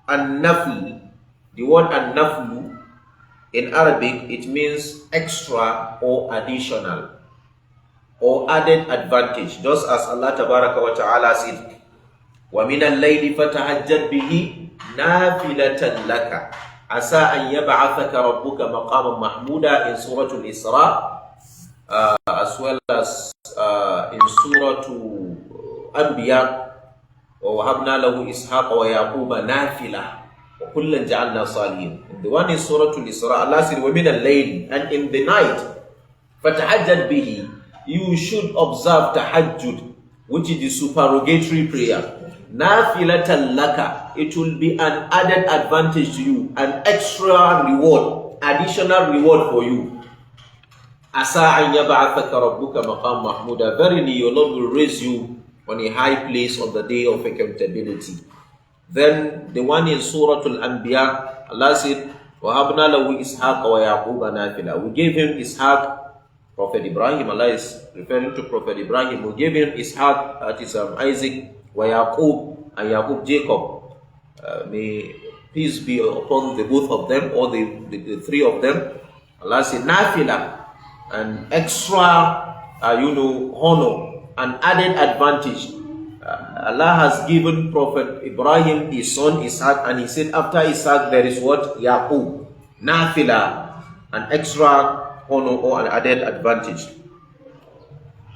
An-nafl, the word an-naflu in Arabic, it means extra or additional or added advantage, just as Allah Tabaraka wa Ta'ala said, وَمِنَ اللَّيْلِ فَتَهَجَّدْ بِهِ نَافِلَةً لَكَ عَسَىٰ أَنْ يَبْعَثَكَ رَبُّكَ مَقَامًا مَحْمُودًا in Surah Al-Isra, as well as in Surah Al-Anbiya, وَوَهَبْنَا لَهُ إِسْحَاقَ وَيَعْقُوبَ نَافِلَةً وَكُلًّا جَعَلْنَا صَالِحِينَ. The one in Surah Al-Isra, Allah said, وَمِنَ اللَّيْلِ, and in the night, فَتَهَجَّدْ بِهِ, you should observe tahajjud, which is the supererogatory prayer. Nafilatan laka, it will be an added advantage to you, an extra reward, additional reward for you. Asa an yab'athaka rabbuka maqam mahmuda, verily your Lord will raise you on a high place on the day of accountability. Then the one in Surah Al-Anbiya, Allah said, وَهَبْنَا لَهُ إِسْحَاقَ وَيَعْقُوبَ نَافِلًا. We gave him Ishaq, Prophet Ibrahim. Allah is referring to Prophet Ibrahim. We gave him Ishaq, that is Isaac, wa Yaqub, and Yaqub, Jacob. May peace be upon the both of them, or the three of them. Allah said, Nafila, an extra, honor, an added advantage. Allah has given Prophet Ibrahim his son Ishaq, and he said after Ishaq there is what? Yaqub. Nafila, an extra honor or an added advantage.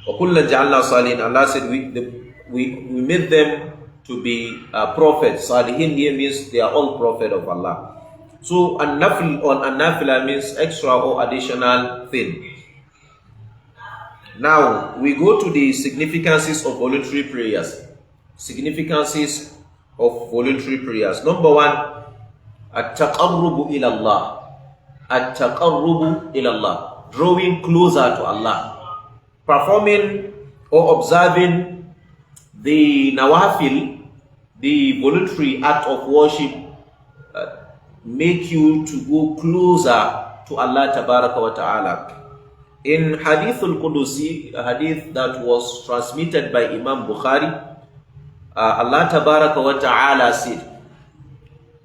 وَكُلًّا جَعَلْنَا صَالِحِينَ. Allah said we made them to be prophets. Salihin here means they are all prophets of Allah. So an-nafil or an-nafila means extra or additional thing. Now we go to the significances of voluntary prayers. Significances of voluntary prayers. Number one, at-taqarrubu ila Allah. At-taqarrubu ila Allah, drawing closer to Allah. Performing or observing the nawafil, the voluntary act of worship, make you to go closer to Allah Tabaraka wa Ta'ala. In Hadith al-Qudusi, a hadith that was transmitted by Imam Bukhari, Allah Tabaraka wa Ta'ala said,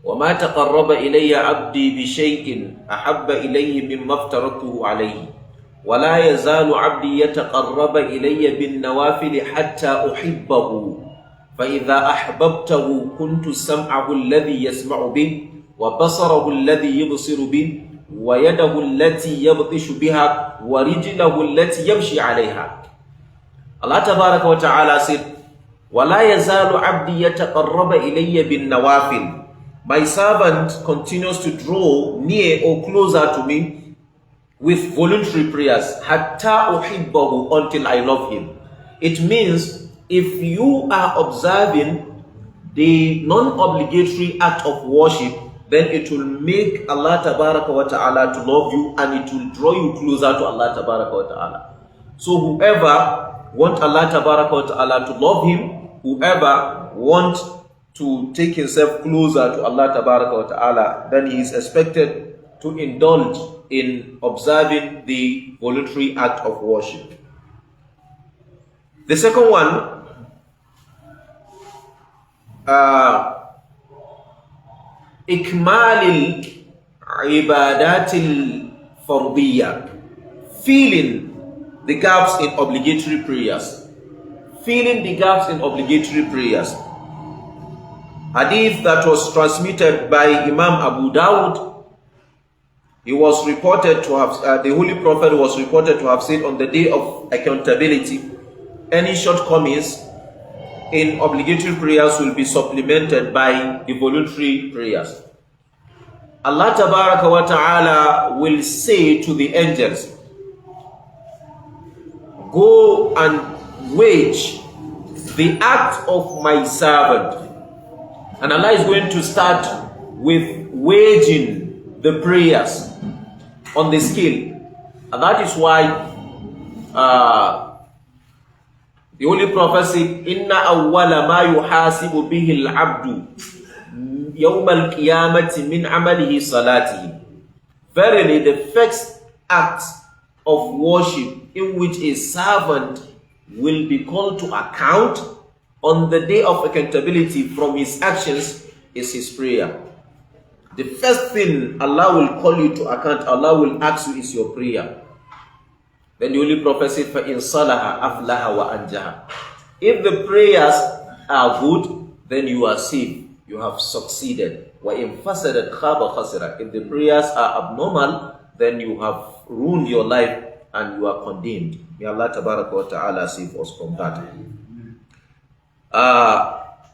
وَمَا تَقَرَّبَ إِلَيَّ عَبْدِي بِشَيْءٍ أَحَبَّ إِلَيَّ مِمَّا افْتَرَضْتُهُ عَلَيْهِ وَلَا يَزَالُ عَبْدِي يَتَقَرَّبَ إِلَيَّ بِالنَّوَافِلِ حَتَّى أُحِبَّهُ فَإِذَا أَحْبَبْتَهُ كُنْتُ سَمْعَهُ الَّذِي يَسْمَعُ بِهِ وَبَصَرَهُ الَّذِي يُبْصِرُ بِهِ وَيَدَهُ الَّتِي يَبْطِشُ بِهَا وَرِجْلَهُ الَّتِي يَمْشِي عَلَيْهَا. Allah Tabaraka wa Ta'ala said, وَلَا يَزَالُ عَبْدِي يَتَقَرَّبَ إِلَيَّ بِالنَّوَافِلِ. My servant continues to draw near or closer to me with voluntary prayers, hatta uhibbahu, until I love him. It means if you are observing the non-obligatory act of worship, then it will make Allah Tabaraka wa Ta'ala to love you, and it will draw you closer to Allah Tabaraka wa Ta'ala. So whoever want Allah Tabaraka wa Ta'ala to love him, whoever want to take himself closer to Allah Tabaraka wa Ta'ala, then he is expected to indulge in observing the voluntary act of worship. The second one, ikmalil ibadatil fardiyya, filling the gaps in obligatory prayers. Filling the gaps in obligatory prayers. Hadith that was transmitted by Imam Abu Dawud. He was reported to have, the Holy Prophet was reported to have said, on the day of accountability, any shortcomings in obligatory prayers will be supplemented by the voluntary prayers. Allah Tabaraka wa Ta'ala will say to the angels, go and wage the act of my servant. And Allah is going to start with waging the prayers on the scale. And that is why the Holy Prophet said, Inna awwala ma yuhasibu bihi al-abdu yawm al-qiyamati min amalihi salatihi. Verily, the first act of worship in which a servant will be called to account on the day of accountability from his actions is his prayer. The first thing Allah will call you to account, Allah will ask you is your prayer. Then the Holy Prophet said, فَإِنْ صَلَحَ أَفْلَحَ وَأَنْجَحَ. If the prayers are good, then you are saved. You have succeeded. وَإِنْ فَسَدَتْ خَابَ خَسِرًا. If the prayers are abnormal, then you have ruined your life and you are condemned. May Allah Tabaraka wa Ta'ala save us from that.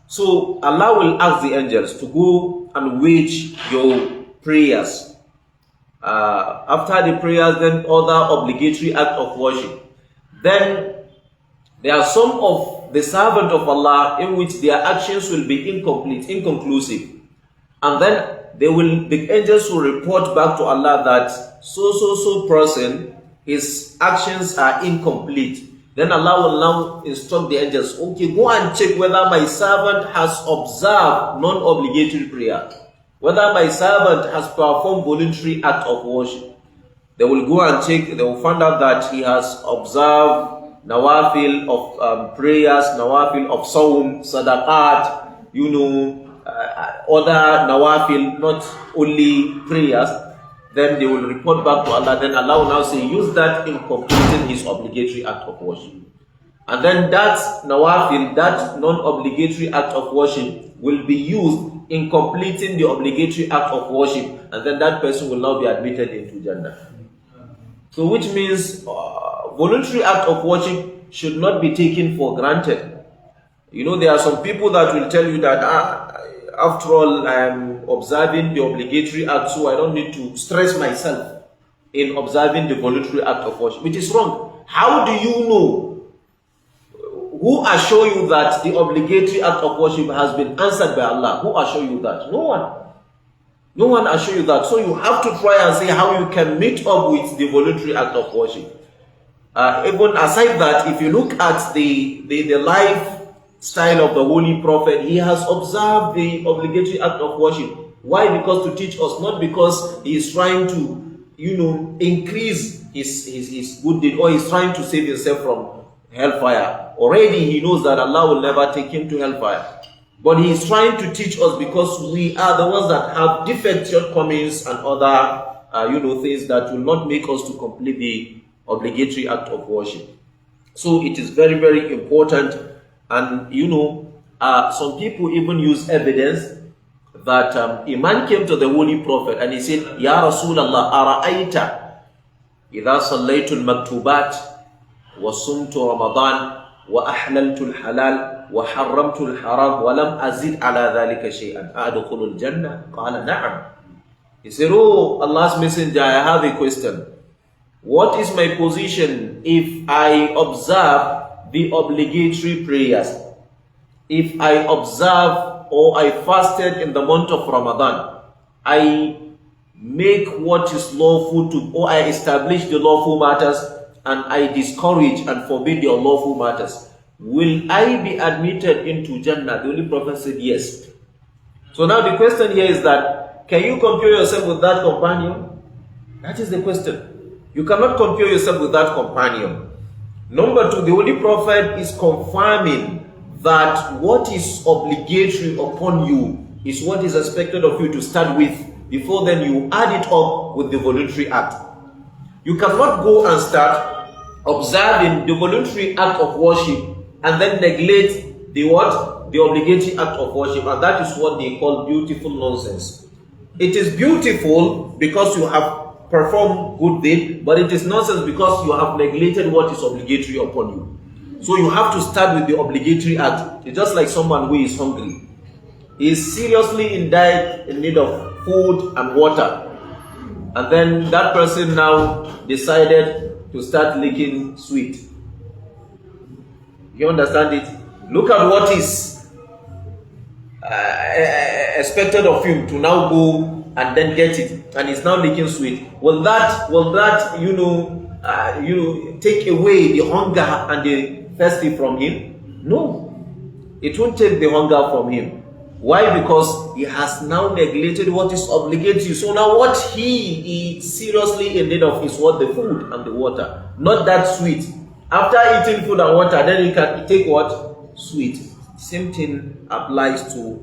So Allah will ask the angels to go and wage your prayers. After the prayers, then other obligatory act of worship. Then there are some of the servant of Allah in which their actions will be incomplete, inconclusive. And then the angels will report back to Allah that so person, his actions are incomplete. Then Allah will now instruct the angels, okay, go and check whether my servant has observed non-obligatory prayer, whether my servant has performed voluntary act of worship. They will go and check, they will find out that he has observed nawafil of prayers, nawafil of sawm, sadaqat, other nawafil, not only prayers. Then they will report back to Allah. Then Allah will now say, use that in completing his obligatory act of worship. And then that nawafil, that non-obligatory act of worship will be used in completing the obligatory act of worship. And then that person will now be admitted into Jannah. So which means voluntary act of worship should not be taken for granted. There are some people that will tell you that, after all, I am observing the obligatory act, so I don't need to stress myself in observing the voluntary act of worship. It is wrong. How do you know? Who assure you that the obligatory act of worship has been answered by Allah? Who assure you that? No one. No one assure you that. So you have to try and see how you can meet up with the voluntary act of worship. Even aside that, if you look at the lifestyle of the Holy Prophet, he has observed the obligatory act of worship. Why? Because to teach us, not because he is trying to, increase his good deed, or he's trying to save himself from hellfire. Already he knows that Allah will never take him to hellfire. But he is trying to teach us because we are the ones that have defects, shortcomings, and other, things that will not make us to complete the obligatory act of worship. So it is very, very important. And some people even use evidence that a man came to the Holy Prophet and he said, Ya Rasulallah, ara'ayta idha sallaytu al-maktubat wa sumtu Ramadan wa ahlaltu al-halal wa harramtu al-haram wa lam azid ala dhalika shay'an adkhulu al-jannah? Qala na'am. He said, oh Allah's Messenger, I have a question. What is my position if I observe the obligatory prayers? If I observe or I fasted in the month of Ramadan, I make what is lawful or I establish the lawful matters and I discourage and forbid the unlawful matters, will I be admitted into Jannah? The Holy Prophet said yes. So now the question here is that, can you compare yourself with that companion? That is the question. You cannot compare yourself with that companion. Number two, the Holy Prophet is confirming that what is obligatory upon you is what is expected of you to start with. Before then, you add it up with the voluntary act. You cannot go and start observing the voluntary act of worship and then neglect the what? The obligatory act of worship. And that is what they call beautiful nonsense. It is beautiful because you have performed good deed, but it is nonsense because you have neglected what is obligatory upon you. So you have to start with the obligatory act. It's just like someone who is hungry. He is seriously in need of food and water. And then that person now decided to start licking sweet. You understand it? Look at what is expected of him to now go and then get it. And he's now licking sweet. Will that take away the hunger and the thirsty from him? No, it won't take the hunger from him. Why? Because he has now neglected what is obligatory. So now what he is seriously in need of is what? The food and the water, not that sweet. After eating food and water, then you can take what? Sweet. Same thing applies to